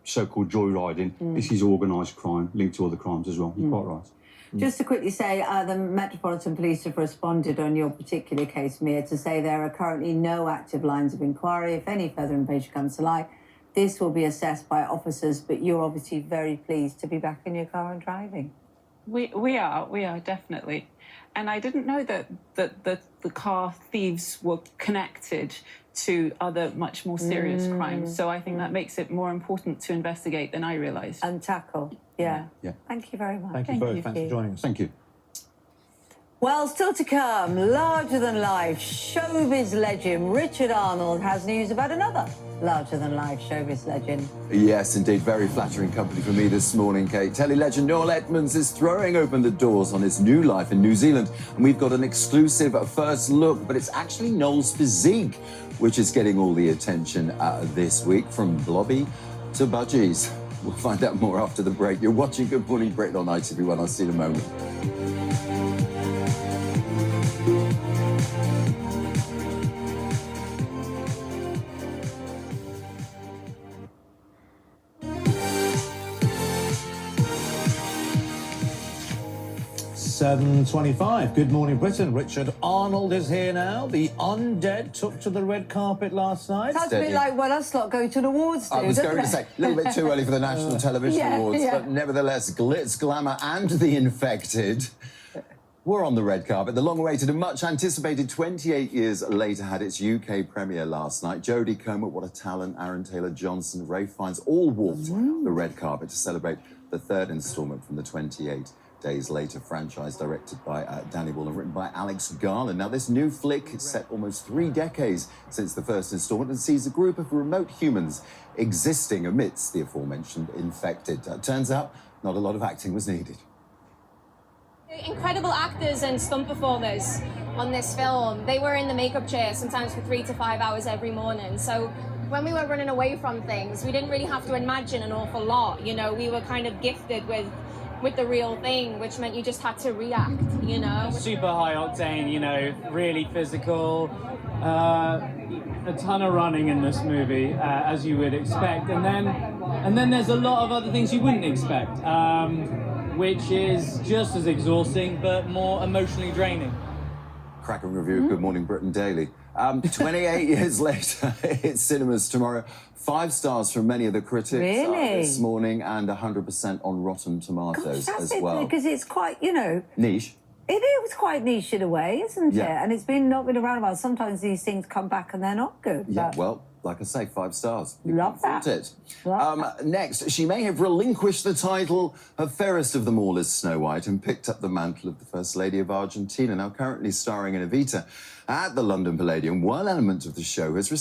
so-called joyriding. This is organised crime linked to other crimes as well. You're quite right. Just to quickly say, the Metropolitan Police have responded on your particular case, Mia, to say there are currently no active lines of inquiry. If any further information comes to light, this will be assessed by officers, but you're obviously very pleased to be back in your car and driving. We are definitely. And I didn't know that the car thieves were connected to other much more serious crimes. So I think that makes it more important to investigate than I realised. And tackle, yeah. Yeah. Thank you very much. Thank you both. Thanks for joining us. Thank you. Well, still to come, larger-than-life showbiz legend Richard Arnold has news about another larger-than-life showbiz legend. Yes, indeed. Very flattering company for me this morning, Kate. Telly legend Noel Edmonds is throwing open the doors on his new life in New Zealand. And we've got an exclusive first look, but it's actually Noel's physique, which is getting all the attention this week, from blobby to budgies. We'll find out more after the break. You're watching Good Morning Britain on ITV1. I'll see you in a moment. .25. Good morning, Britain. Richard Arnold is here now. The undead took to the red carpet last night. Sounds a bit like what us lot go to the awards do, I was doesn't going to it? say, a little bit too early for the National Television Awards, but nevertheless, glitz, glamour and the infected were on the red carpet. The long-awaited and much-anticipated 28 years later had its UK premiere last night. Jodie Comer, what a talent, Aaron Taylor-Johnson, Ralph Fiennes, all walked the red carpet to celebrate the third instalment from the 28 Days Later franchise, directed by Danny Boyle and written by Alex Garland. Now, this new flick is set almost 3 decades since the first installment and sees a group of remote humans existing amidst the aforementioned infected. Turns out, not a lot of acting was needed. Incredible actors and stunt performers on this film. They were in the makeup chair sometimes for 3 to 5 hours every morning. So when we were running away from things, we didn't really have to imagine an awful lot. You know, we were kind of gifted with the real thing, which meant you just had to react, you know. Super high octane, you know, really physical, a ton of running in this movie, as you would expect, and then there's a lot of other things you wouldn't expect, which is just as exhausting but more emotionally draining. Cracking review of Good Morning Britain Daily. 28 years later, it's cinemas tomorrow. 5 stars from many of the critics this morning, and 100% on Rotten Tomatoes as well. Because it's quite, you know... Niche. It was quite niche in a way, isn't it? Yeah. And it's not been around a while. Sometimes these things come back and they're not good. Yeah, well, like I say, 5 stars. Love that. Next, she may have relinquished the title of fairest of them all as Snow White and picked up the mantle of the First Lady of Argentina, now currently starring in Evita at the London Palladium. One element of the show has